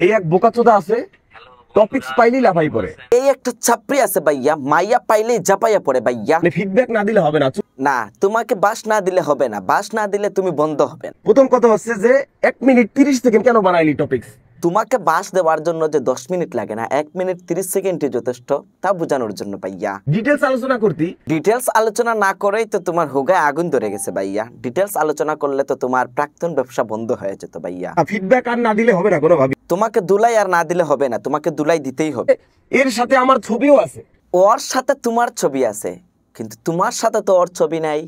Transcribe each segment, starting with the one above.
এই এক বোকাচোদা আছে, টপিকস পাইলেই লাফাই পড়ে। এই একটা ছাপড়ি আছে ভাইয়া, মাইয়া পাইলেই জাপাইয়া পড়ে ভাইয়া। ফিডব্যাক না দিলে হবে না। না, তোমাকে বাস না দিলে হবে না, বাস না দিলে তুমি বন্ধ হবে না। প্রথম কথা হচ্ছে যে 1 মিনিট 30 সেকেন্ড কেন বানাইলি টপিকস? তোমাকে বাস দেওয়ার জন্য যে 10 মিনিট লাগে না, 1 মিনিট 30 সেকেন্ডই যথেষ্ট, তা বোঝানোর জন্য ভাইয়া। ডিটেলস আলোচনা করতি। ডিটেলস আলোচনা না করেই তো তোমার হুগায় আগুন ধরে গেছে ভাইয়া। ডিটেলস আলোচনা করলে তো তোমার প্রাক্তন ব্যবসা বন্ধ হয়ে যেত ভাইয়া। ফিডব্যাক আর না দিলে হবে না কোনোভাবে। তোমাকে দুলাই আর না দিলে হবে না, তোমাকে দুলাই দিতেই হবে। এর সাথে আমার ছবিও আছে। ওর সাথে তোমার ছবি আছে, কিন্তু তোমার সাথে তো ওর ছবি নাই।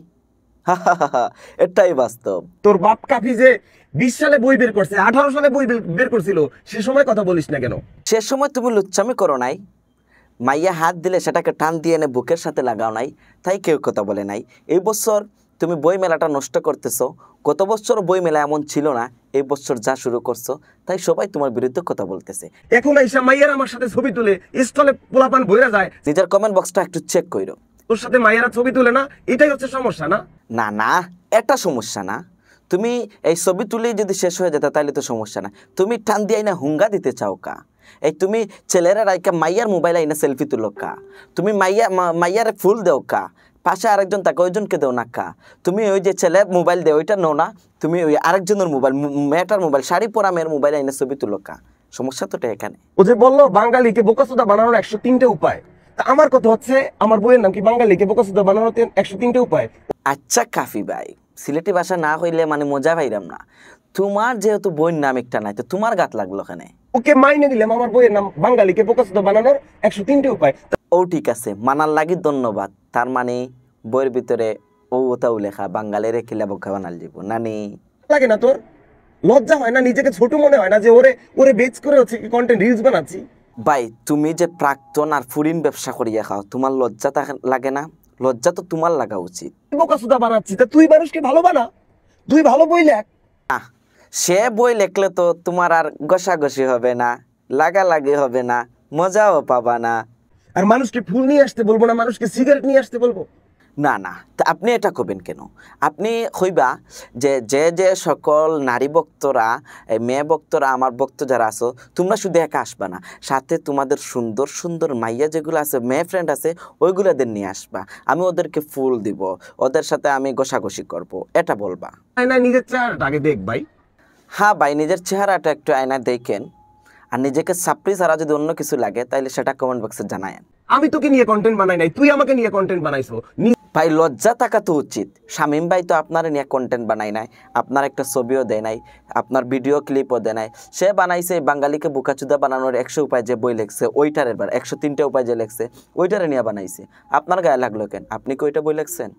এটাই বাস্তব। তোর বাপ কাফি যে 20 সালে বই বের করছে, 18 সালে বই বের করছিল, সে সময় কথা বলিস না কেন? সে সময় তুমি লুচ্চামি করো নাই, মাইয়া হাত দিলে সেটাকে টান দিয়ে এনে বুকের সাথে লাগাও নাই, তাই কেউ কথা বলে নাই। এই বছর তুমি বই মেলাটা নষ্ট করতেছো, গত বছর বই মেলা এমন ছিল না, এই বছর যা শুরু করছো তাই সবাই তোমার বিরুদ্ধে কথা বলতেছে। এখন আইসা মাইয়ার আমার সাথে ছবি তুলে স্টলে পোলাপান ভইরা যায়। নিজের কমেন্ট বক্সটা একটু চেক করো। তোর সাথে মাইয়ারা ছবি তুলে না, এটাই হচ্ছে সমস্যা না? না না, এটা সমস্যা না। তুমি এই ছবি তুলেই যদি শেষ হয়ে যেত তাহলে তো সমস্যা না। তুমি টান দিয়ে আইনা হুঙ্গা দিতে চাও কা? এই তুমি ছেলেরা রাইকা মাইয়ার মোবাইল আইনা সেলফি তুলো কা? তুমি মাইয়ারে ফুল দেও কা? পাশে আরেকজন থাকে, ওইজনকে দেও না কা? তুমি ওই যে ছেলে মোবাইল দেও ওইটা নো না, তুমি ওই আরেকজনের মোবাইল, মেয়েটার মোবাইল, শাড়ি পরা মেয়ের মোবাইল আইনা ছবি তুলো কা? সমস্যা তো এখানে। ও যে বললো বাঙালিকে বোকাচোদা বানানোর 103টা উপায়, তা আমার কথা হচ্ছে আমার বইয়ের নাম কি বাঙালিকে বোকাচোদা বানানোর 103টা উপায়? আচ্ছা কাফি ভাই, সিলেটি ভাষা না হইলে মানে মজা পাইলাম না। তোমার যেহেতু বইয়ের নাম একটা নাই, তো তোমার গাত লাগলো ওখানে। ওকে মাইনে দিলাম, আমার বইয়ের নাম বাঙালিকে বোকাচোদা বানানোর 103টা উপায়। ও ঠিক আছে, মানার লাগি ধন্যবাদ। তার মানে বইয়ের ভিতরে ও ওটাও লেখা বাঙালিরে কিলা বোকা বানাল যাব নানি। লাগে না তোর? লজ্জা হয় না? নিজেকে ছোট মনে হয় না যে ওরে বেচ করে হচ্ছে কি কন্টেন্ট রিলস বানাচ্ছি? ভাই তুমি যে প্রাক্তন আর ফুরিন ব্যবসা করিয়া খাও, তোমার লজ্জা লাগে না? লজ্জা তো তোমার লাগা উচিত। বোকাচোদা বানাচ্ছি, তা তুই মানুষকে ভালো বানা, তুই ভালো বই লেখ। সে বই লেখলে তো তোমার আর ঘষাঘষি হবে না, লাগালাগি হবে না, মজাও পাবা না। আর মানুষকে ফুল নিয়ে আসতে বলবো না, মানুষকে সিগারেট নিয়ে আসতে বলবো না না, তা আপনি এটা করবেন কেন? আপনি কইবা যে যে যে সকল নারী ভক্তরা, মেয়ে ভক্তরা, আমার ভক্ত যারা আছো, তোমরা শুধু একা আসবা না, সাথে তোমাদের সুন্দর সুন্দর মাইয়া যেগুলো আছে, মেয়ে ফ্রেন্ড আছে, ওইগুলোদের নিয়ে আসবা। আমি ওদেরকে ফুল দিব, ওদের সাথে আমি ঘষাঘষি করব, এটা বলবা। না, নিজের চেহারাটা আগে দেখ ভাই। হ্যাঁ ভাই, নিজের চেহারাটা একটু আয়না দেখেন, আর নিজেকে সাপ্রি ছাড়া যদি অন্য কিছু লাগে তাহলে সেটা কমেন্ট বক্সে জানায়েন। আমি তোকে নিয়ে কন্টেন্ট বানাই নাই, তুই আমাকে নিয়ে কন্টেন্ট বানাইছো। ভাই লজ্জা থাকা তো উচিত। শামীম ভাই তো আপনার নিয়ে কন্টেন্ট বানাই নাই, আপনার একটা ছবিও দেয় নাই, আপনার ভিডিও ক্লিপও দেয় নাই। সে বানাইছে বাঙালিকে বোকাচোদা বানানোর 100 উপায় যে বই লেখছে, ওইটার এবার 103টা উপায় যে লেখছে, ওইটারে নিয়ে বানাইছে। আপনার গায়ে লাগলো কেন? আপনি কি ওইটা বই লেখছেন?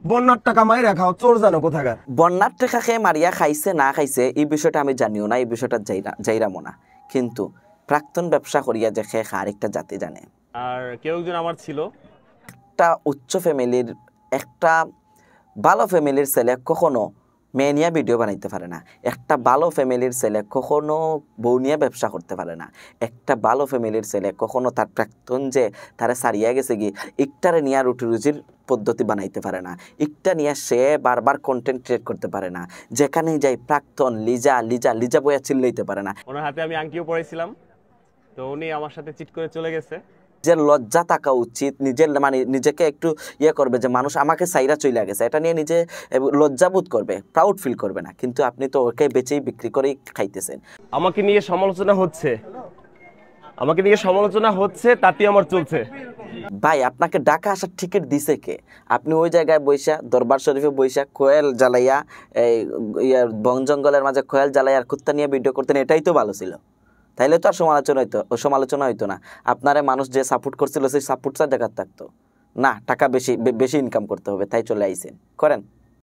বন্যার টাকা মাইরা খাও, চোর জানো কোথাকার। বন্যার টাকা খেয়ে মারিয়া খাইছে না খাইছে এই বিষয়টা আমি জানিও না, এই বিষয়টা যাইরামো না, কিন্তু প্রাক্তন ব্যবসা করিয়া যে খেয়ে আরেকটা জাতি জানে। আর কেউ একজন আমার ছিল, একটা উচ্চ ফ্যামিলির, একটা ভালো ফ্যামিলির ছেলে কখনো মেয়ে নিয়ে ভিডিও বানাইতে পারে না। একটা ভালো ফ্যামিলির ছেলে কখনো বউ নিয়ে ব্যবসা করতে পারে না। একটা ভালো ফ্যামিলির ছেলে কখনো তার প্রাক্তন যে তারা সারিয়া গেছে গিয়ে ইকটারে নিয়ে রুটি রুজির পদ্ধতি বানাইতে পারে না। ইকটা নিয়ে সে বারবার কন্টেন্ট ক্রিয়েট করতে পারে না। যেখানেই যাই প্রাক্তন লিজা লিজা লিজা বইয়া চিল্লাইতে পারে না। ওনার হাতে আমি আংটিও পরেছিলাম, তো উনি আমার সাথে চিট করে চলে গেছে। নিজের লজ্জা থাকা উচিত, নিজের মানে নিজেকে একটু করবে যে মানুষ আমাকে সাইরা চলে গেছে, এটা নিয়ে নিজে লজ্জাবোধ করবে, প্রাউড ফিল করবে না। কিন্তু আপনি তো ওকে বেচেই বিক্রি করেই খাইতেছেন। আমাকে নিয়ে সমালোচনা হচ্ছে, তাতেই আমার চলছে। ভাই আপনাকে ঢাকা আসার টিকিট দিছে কে? আপনি ওই জায়গায় বৈশা, দরবার শরীফে বৈশা কোয়েল জ্বালাইয়া, এই বন জঙ্গলের মাঝে কোয়েল জ্বালাইয়ার কুত্তা নিয়ে ভিডিও করতেন, এটাই তো ভালো ছিল। তাইলে তো আর সমালোচনা হইতো না। আপনারে মানুষ যে সাপোর্ট করছিল সেই সাপোর্টটা জায়গা থাকতো না। টাকা বেশি ইনকাম করতে হবে, তাই চলে আইছেন, করেন।